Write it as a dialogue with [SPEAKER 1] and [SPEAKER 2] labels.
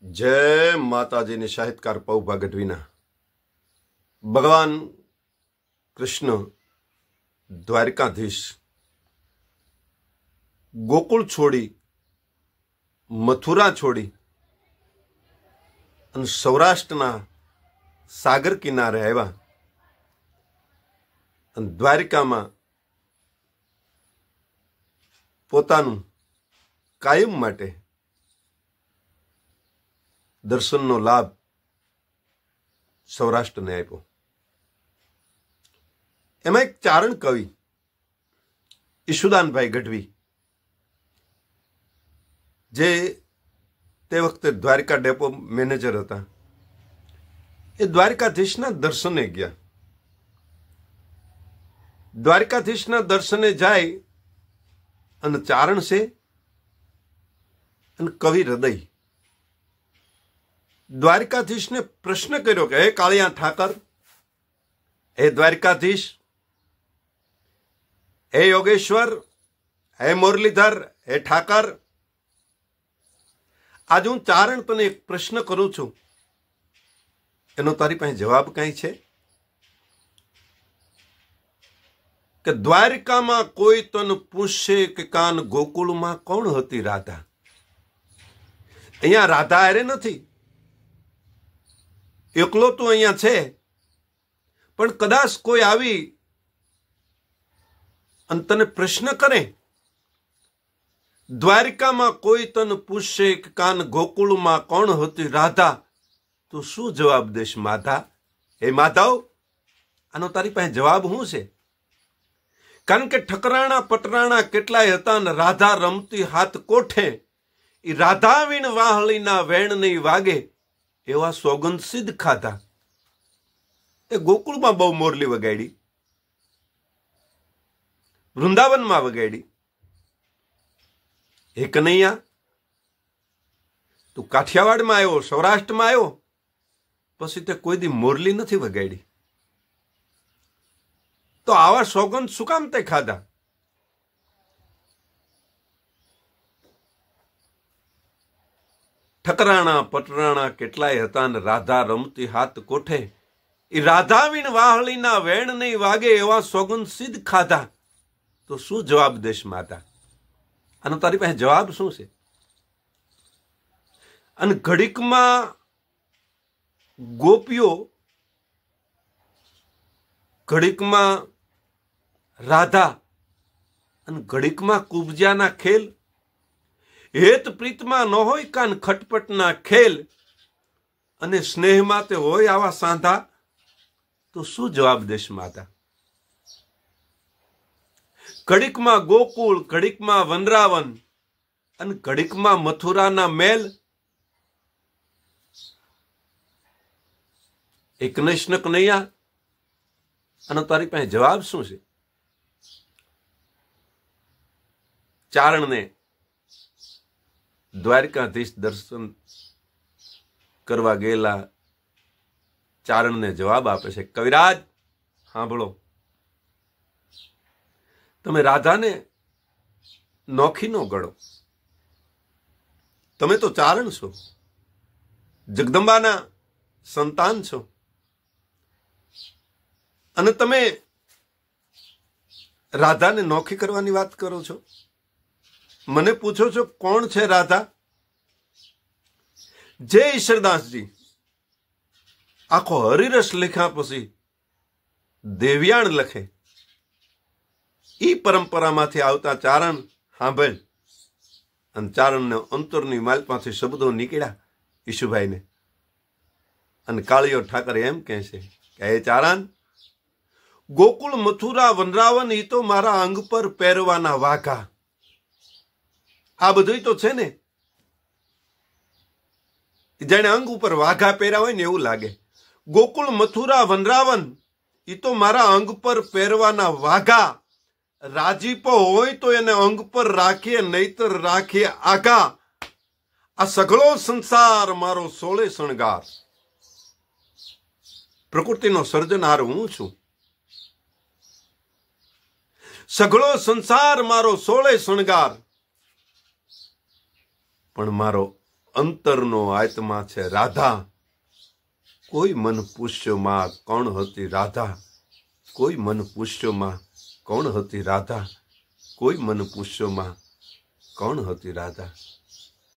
[SPEAKER 1] जय माताजी ने साहित्यकार पौभा गढ़वीना भगवान कृष्ण द्वारकाधीश गोकुल छोड़ी मथुरा छोड़ी अन सौराष्ट्रना सागर किनारे आव्या अन द्वारिकामां पोतानुं कायम माटे दर्शननो लाभ सौराष्ट्रने आप्यो। एमां एक चारण कवि ईशुदानभाई गढ़वी जे ते वखते द्वारिका डेपो मैनेजर हता ए द्वारिकाधीशना दर्शने गया। द्वारिकाधीशना दर्शने जाय अने चारण से अने कवि हृदय द्वारिकाधीश ने प्रश्न कर्यो कि हे कालिया ठाकर, हे द्वारिकाधीश, हे योगेश्वर, हे मुरलीधर, हे ठाकर, आज हूँ चारण तने एक प्रश्न करूं छू, एनो तारी पासे जवाब कई छे? कि द्वारिका में कोई तन पूछे कि कान गोकुल में कौन होती राधा? अहींया राधा अरे नथी, एकलो तो अहींया छे, पण कदाच कोई आवी अने तने प्रश्न करे, द्वारिका में कोई तन पूछे कि कान गोकुल में कौन होती राधा, तो शू जवाब देश माधा? हे माधव, आनो तारी पासे जवाब शुं छे? कारण के ठकराणा पटराणा केटलाय हता ने राधा रमती हाथ कोठे, ई राधा वीण वाहलीना वेण नहीं वागे एवा सोगंद सिद्ध खाधा। ते गोकुल में बहु मोरली वगाड़ी, वृंदावन में वगाड़ी। हे कन्हैया, तू काठियावाड़ में आयो, सौराष्ट्र में आयो, पछी ते कोई दी मोरली नथी वगाड़ी, तो आवा सोगंद शुं काम ते खाधा? ठकराणा पटराणा केटलाय हता ने राधा रमती हाथ कोठे, ई राधा वीण वाहलीना वेण नहीं वागे एवा सोगंद सिद्ध खाधा, तो शू जवाब देश माता? आनो तारी पासे जवाब शुं छे? अने घड़ीकमां गोपीओ, घड़ीकमां राधा अने घड़ीकमां कुबजाना खेल, हेत प्रीतमा न होय कान खटपटना खेल, अने स्नेह माते होय आवा सांधा, तो शू जवाब देश माता? घड़ीक में गोकुल, घड़ीक में वनरावन अने घड़ीक में मथुराना मेल, एक नैष्ण कन्हैया, अने तारी पासे जवाब शुं छे? चारण ने द्वारिकाधीश दर्शन करवा गेला चारण ने जवाब आपे छे, कविराज सांभळो, तमे राधा ने नोखी नो गणो, तमे तो चारण छो, जगदंबाना संतान छो, अने तमे राधा ने नोखी करवानी वात करो छो। मने पूछो छो कोण छे राधा? जय ईश्वरदास जी आखो हरिरस लिख्या पछी देवयाण लखे, ई परंपरा मांथी आवता चारण सांभळ अने चारण ने अंतरनी मालपाथी शब्दों निकळ्या ईशुभाई ने, अने काळियो ठाकर एम कहे छे के हे चारण, गोकुल मथुरा वनरावन ई तो मारा अंग पर પહેરવાના વાઘા, आ બધું तो छे ने, जाने अंग ऊपर वाघा પહેર્યા હોય ને એવું લાગે। गोकुल मथुरा वनरावन ई तो मारा अंग पर પહેરવાના વાઘા, राजीपो होय तो एने अंग पर राखीए नहीतर राखीए आगा, आ सगळो संसार मारो सोळे शणगार। प्रकृतिनो सर्जनहार हूँ छुं, सगळो संसार मारो सोळे शणगार, पण मारो અંતરનો આત્મા છે રાધા. કોઈ મન પૂછ્યોમાં કોણ હતી રાધા? કોઈ મન પૂછ્યોમાં કોણ હતી રાધા? કોઈ મન પૂછ્યોમાં કોણ હતી રાધા?